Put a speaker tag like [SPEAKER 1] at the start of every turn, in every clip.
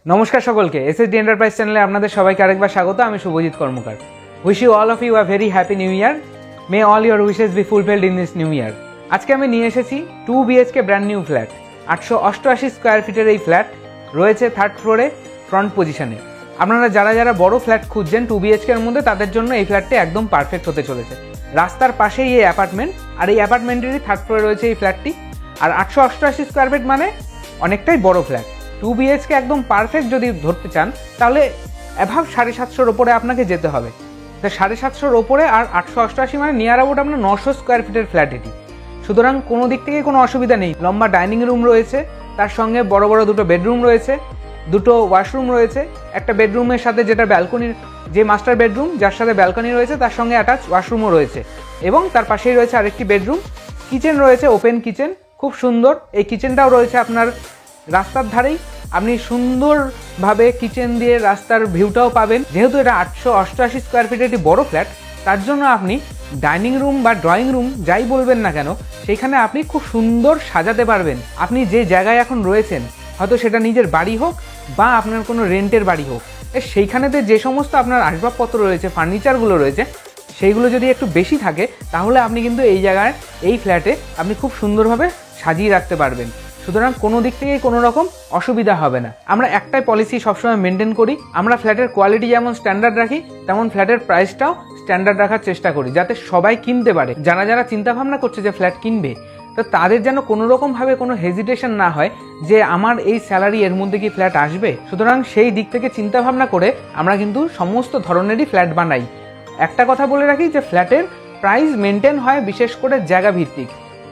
[SPEAKER 1] নমস্কার সকলকে, SSD enterprise চ্যানেলে আপনাদের সবাইকে আরেকবার স্বাগত। আমি Subhajit Karmakar. Wish you all of you a very happy new year. May all your wishes be fulfilled in this new year. আজকে আমি নিয়ে এসেছি 2 BHK brand new flat. 888 square ফিটের এই ফ্ল্যাট রয়েছে থার্ড ফ্লোরে ফ্রন্ট পজিশনে। আপনারা যারা বড় ফ্ল্যাট খুঁজছেন 2 BHK এর মধ্যে, তাদের জন্য এই ফ্ল্যাটটি একদম পারফেক্ট হতে চলেছে। রাস্তার পাশেই এই অ্যাপার্টমেন্ট, আর এই অ্যাপার্টমেন্টেরই থার্ড ফ্লোরে রয়েছে এই ফ্ল্যাটটি। আর 888 স্কোয়ার ফিট মানে অনেকটাই বড় ফ্ল্যাট। 2 BHK একদম পারফেক্ট যদি ধরতে চান তাহলে অ্যাভাব 750-র ওপরে আপনাকে যেতে হবে। তো 750-র ওপরে আর 888 মানে নিয়ার অ্যাবাউট আপনার 900 স্কোয়ার ফিটের ফ্ল্যাট এটি। সুতরাং কোনো দিক থেকে কোনো অসুবিধা নেই। লম্বা ডাইনিং রুম রয়েছে, তার সঙ্গে বড় বড় দুটো বেডরুম রয়েছে, দুটো ওয়াশরুম রয়েছে। একটা বেডরুমের সাথে যেটা ব্যালকনির, যে মাস্টার বেডরুম যার সাথে ব্যালকনি রয়েছে, তার সঙ্গে অ্যাটাচ ওয়াশরুমও রয়েছে এবং তার পাশেই রয়েছে আরেকটি বেডরুম। কিচেন রয়েছে, ওপেন কিচেন, খুব সুন্দর। এই কিচেনটাও রয়েছে আপনার রাস্তার ধারেই। আপনি সুন্দরভাবে কিচেন দিয়ে রাস্তার ভিউটাও পাবেন। যেহেতু এটা 888 স্কোয়ার ফিটের একটি বড় ফ্ল্যাট, তার জন্য আপনি ডাইনিং রুম বা ড্রয়িং রুম যাই বলবেন না কেন, সেখানে আপনি খুব সুন্দর সাজাতে পারবেন। আপনি যে জায়গায় এখন রয়েছেন, হয়তো সেটা নিজের বাড়ি হোক বা আপনার কোনো রেন্টের বাড়ি হোক, সেইখানেতে যে সমস্ত আপনার আসবাবপত্র রয়েছে, ফার্নিচারগুলো রয়েছে, সেইগুলো যদি একটু বেশি থাকে, তাহলে আপনি কিন্তু এই জায়গায়, এই ফ্ল্যাটে আপনি খুব সুন্দরভাবে সাজিয়ে রাখতে পারবেন। সুতরাং কোনো দিক থেকেই কোনো রকম অসুবিধা হবে না। আমরা একটাই পলিসি সবসময় মেনটেন করি, আমরা ফ্ল্যাটের কোয়ালিটি যেমন স্ট্যান্ডার্ড রাখি, তেমন ফ্ল্যাটের প্রাইসটাও স্ট্যান্ডার্ড রাখার চেষ্টা করি, যাতে সবাই কিনতে পারে। যারা চিন্তাভাবনা করছে যে ফ্ল্যাট কিনবে, তো তাদের যেন কোনো রকমভাবে কোনো হেজিটেশন না হয় যে আমার এই স্যালারি এর মধ্যে কি ফ্ল্যাট আসবে। সুতরাং সেই দিক থেকে চিন্তাভাবনা করে আমরা কিন্তু সমস্ত ধরনেরই ফ্ল্যাট বানাই। একটা কথা বলে রাখি যে ফ্ল্যাটের প্রাইস মেনটেন হয় বিশেষ করে জায়গা ভিত্তিক।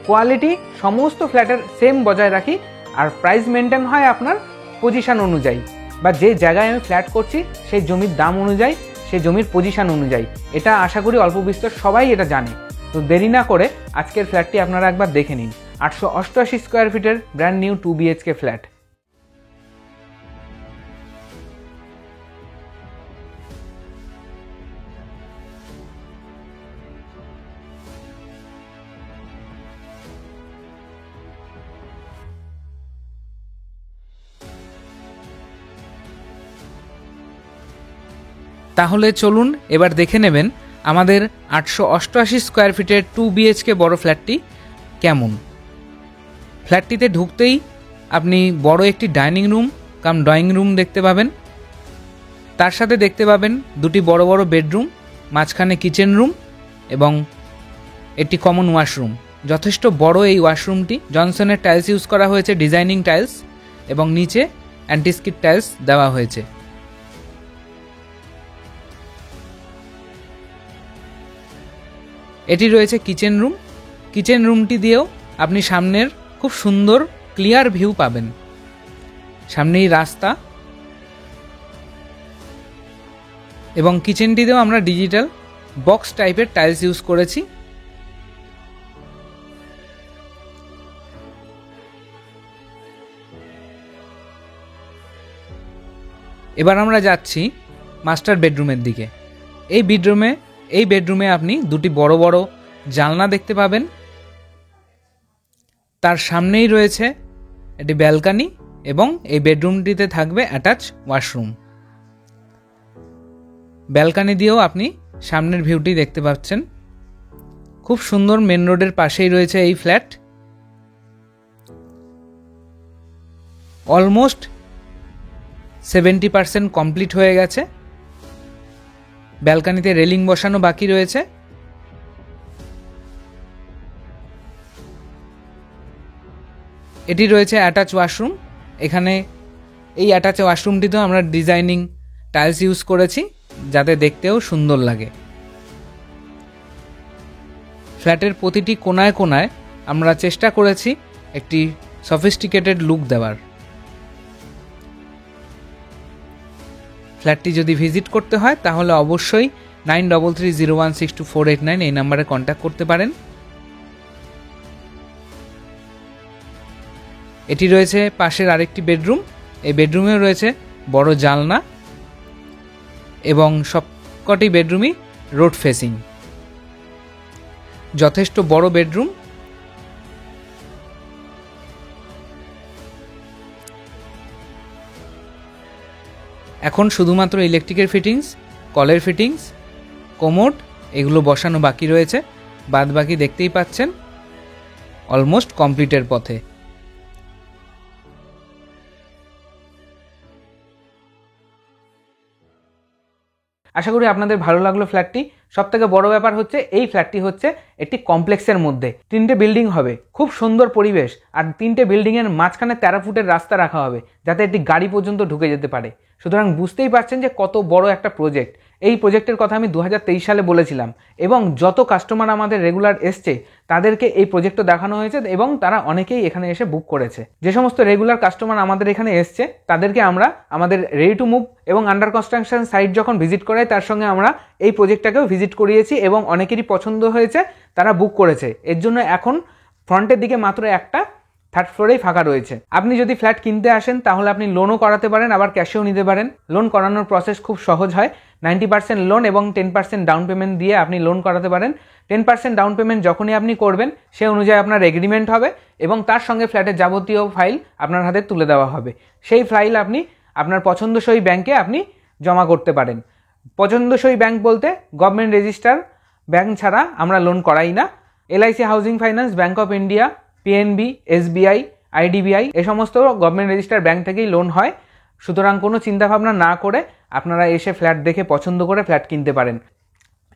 [SPEAKER 1] কোয়ালিটি সমস্ত ফ্ল্যাটের সেম বজায় রাখি, আর প্রাইস মেনটেন হয় আপনার পজিশন অনুযায়ী, বা যে জায়গায় আমি ফ্ল্যাট করছি সেই জমির দাম অনুযায়ী, সেই জমির পজিশন অনুযায়ী। এটা আশা করি অল্প বিস্তর সবাই এটা জানে। তো দেরি না করে আজকের ফ্ল্যাটটি আপনারা একবার দেখে নিন। 888 স্কোয়ার ফিটের ব্র্যান্ড নিউ 2 BHK ফ্ল্যাট। তাহলে চলুন এবার দেখে নেবেন আমাদের 888 স্কোয়ার ফিটের 2 BHK বড় ফ্ল্যাটটি কেমন। ফ্ল্যাটটিতে ঢুকতেই আপনি বড় একটি ডাইনিং রুম কাম ড্রয়িং রুম দেখতে পাবেন। তার সাথে দেখতে পাবেন দুটি বড় বড় বেডরুম, মাঝখানে কিচেন রুম এবং একটি কমন ওয়াশরুম। যথেষ্ট বড় এই ওয়াশরুমটি। জনসনের টাইলস ইউজ করা হয়েছে, ডিজাইনিং টাইলস, এবং নিচে অ্যান্টিস্কিড টাইলস দেওয়া হয়েছে। এটি রয়েছে কিচেন রুম। কিচেন রুমটি দিয়েও আপনি সামনের খুব সুন্দর ক্লিয়ার ভিউ পাবেন। সামনেই রাস্তা, এবং কিচেনটিতেও আমরা ডিজিটাল বক্স টাইপের টাইলস ইউজ করেছি। এবার আমরা যাচ্ছি মাস্টার বেডরুমের দিকে। এই বেডরুমে আপনি দুটি বড় বড় জানলা দেখতে পাবেন। তার সামনেই রয়েছে একটি ব্যালকনি এবং এই বেডরুমটিতে থাকবে অ্যাটাচ ওয়াশরুম। ব্যালকনি দিয়েও আপনি সামনের ভিউটি দেখতে পাচ্ছেন। খুব সুন্দর, মেন রোডের পাশেই রয়েছে এই ফ্ল্যাট। অলমোস্ট 70% কমপ্লিট হয়ে গেছে। ব্যালকনিতে রেলিং বসানো বাকি রয়েছে। এটি রয়েছে অ্যাটাচ ওয়াশরুম। এখানে এই অ্যাটাচ ওয়াশরুমটিতেও আমরা ডিজাইনিং টাইলস ইউজ করেছি, যাতে দেখতেও সুন্দর লাগে। ফ্ল্যাটের প্রতিটি কোনায় কোনায় আমরা চেষ্টা করেছি একটি সফিস্টিকেটেড লুক দেওয়ার। ফ্ল্যাটটি যদি ভিজিট করতে হয় তাহলে অবশ্যই 9330162489 এই নাম্বারে কন্ট্যাক্ট করতে পারেন। এটি রয়েছে পাশের আরেকটি বেডরুম। এই বেডরুমেও রয়েছে বড় জানলা এবং সবকটি বেডরুমই রোড ফেসিং। যথেষ্ট বড় বেডরুম। এখন শুধুমাত্র ইলেকট্রিকের ফিটিংস, কলের ফিটিংস, কোমোড এগুলো বসানো বাকি রয়েছে। বাদ বাকি দেখতেই পাচ্ছেন অলমোস্ট কমপ্লিটের পথে। আশা করি আপনাদের ভালো লাগলো ফ্ল্যাটটি। সবথেকে বড় ব্যাপার হচ্ছে এই ফ্ল্যাটটি হচ্ছে একটি কমপ্লেক্সের মধ্যে, 3টে বিল্ডিং হবে, খুব সুন্দর পরিবেশ, আর 3টে বিল্ডিংয়ের মাঝখানে 13 ফুটের রাস্তা রাখা হবে যাতে একটি গাড়ি পর্যন্ত ঢুকে যেতে পারে। সুতরাং বুঝতেই পারছেন যে কত বড় একটা প্রজেক্ট। এই প্রজেক্টের কথা আমি 2023 সালে বলেছিলাম এবং যত কাস্টমার আমাদের রেগুলার এসছে তাদেরকে এই প্রজেক্টটা দেখানো হয়েছে এবং তারা অনেকেই এখানে এসে বুক করেছে। যে সমস্ত রেগুলার কাস্টমার আমাদের এখানে এসছে তাদেরকে আমরা আমাদের রেডি টু মুভ এবং আন্ডার কনস্ট্রাকশন সাইট যখন ভিজিট করাই তার সঙ্গে আমরা এই প্রজেক্টটাকেও ভিজিট করিয়েছি এবং অনেকেরই পছন্দ হয়েছে, তারা বুক করেছে। এর জন্য এখন ফ্রন্টের দিকে মাত্র একটা 3rd ফ্লোরেই ফাঁকা রয়েছে। আপনি যদি ফ্ল্যাট কিনতে আসেন তাহলে আপনি লোনও করাতে পারেন, আবার ক্যাশেও নিতে পারেন। লোন করানোর প্রসেস খুব সহজ হয়। 90% লোন এবং 10% ডাউন পেমেন্ট দিয়ে আপনি লোন করাতে পারেন। 10% ডাউন পেমেন্ট যখনই আপনি করবেন সে অনুযায়ী আপনার এগ্রিমেন্ট হবে এবং তার সঙ্গে ফ্ল্যাটের যাবতীয় ফাইল আপনার হাতে তুলে দেওয়া হবে। সেই ফাইল আপনি আপনার পছন্দসই ব্যাংকে আপনি জমা করতে পারেন। পছন্দসই ব্যাংক বলতে গভর্নমেন্ট রেজিস্টার ব্যাংক ছাড়া আমরা লোন করাই না। LIC housing finance, bank of India, PNB, SBI, IDBI এই সমস্ত গভর্নমেন্ট রেজিস্টার ব্যাংক থেকেই লোন হয়। সুতরাং কোনো চিন্তাভাবনা না করে আপনারা এসে ফ্ল্যাট দেখে পছন্দ করে ফ্ল্যাট কিনতে পারেন।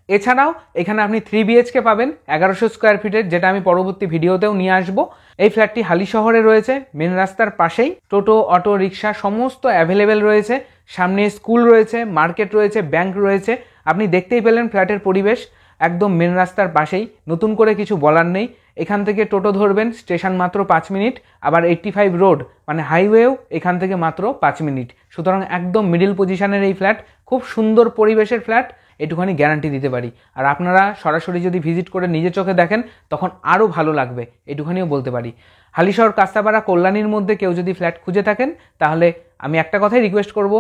[SPEAKER 1] এছাড়াও এখানে আপনি 3 BHK পাবেন 1100 স্কোয়ার ফিটের, যেটা আমি পরবর্তী ভিডিওতেও নিয়ে আসবো। এই ফ্ল্যাটটি হালি শহরে রয়েছে, মেন রাস্তার পাশেই। টোটো, অটো, রিক্সা সমস্ত অ্যাভেলেবেল রয়েছে। সামনে স্কুল রয়েছে, মার্কেট রয়েছে, ব্যাংক রয়েছে। আপনি দেখতেই পেলেন ফ্ল্যাটের পরিবেশ একদম মেন রাস্তার পাশেই। নতুন করে কিছু বলার নেই। এখান থেকে টোটো ধরবেন, স্টেশন মাত্র 5 মিনিট, আবার 85 রোড মানে হাইওয়েও এখান থেকে মাত্র 5 মিনিট। সুতরাং একদম মিডিল পজিশনের এই ফ্ল্যাট, খুব সুন্দর পরিবেশের ফ্ল্যাট, এটুখানি গ্যারান্টি দিতে পারি। আর আপনারা সরাসরি যদি ভিজিট করে নিজে চোখে দেখেন তখন আরও ভালো লাগবে, এটুখানিও বলতে পারি। হালিশহর, কাস্তাপাড়া, কল্যাণীর মধ্যে কেউ যদি ফ্ল্যাট খুঁজে থাকেন তাহলে আমি একটা কথাই রিকোয়েস্ট করব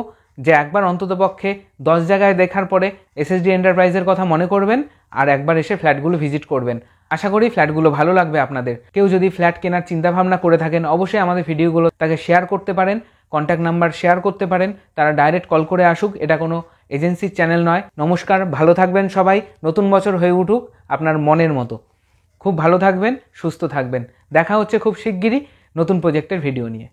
[SPEAKER 1] যে একবার অন্ততপক্ষে 10 জায়গায় দেখার পরে SSD এন্টারপ্রাইজের কথা মনে করবেন আর একবার এসে ফ্ল্যাটগুলো ভিজিট করবেন। আশা করি ফ্ল্যাটগুলো ভালো লাগবে আপনাদের। কেউ যদি ফ্ল্যাট কেনার চিন্তাভাবনা করে থাকেন অবশ্যই আমাদের ভিডিওগুলো তাকে শেয়ার করতে পারেন, কন্ট্যাক্ট নাম্বার শেয়ার করতে পারেন, তারা ডাইরেক্ট কল করে আসুক। এটা কোনো এজেন্সির চ্যানেল নয়। নমস্কার, ভালো থাকবেন সবাই। নতুন বছর হয়ে উঠুক আপনার মনের মতো। খুব ভালো থাকবেন, সুস্থ থাকবেন। দেখা হচ্ছে খুব শিগগিরই নতুন প্রজেক্টের ভিডিও নিয়ে।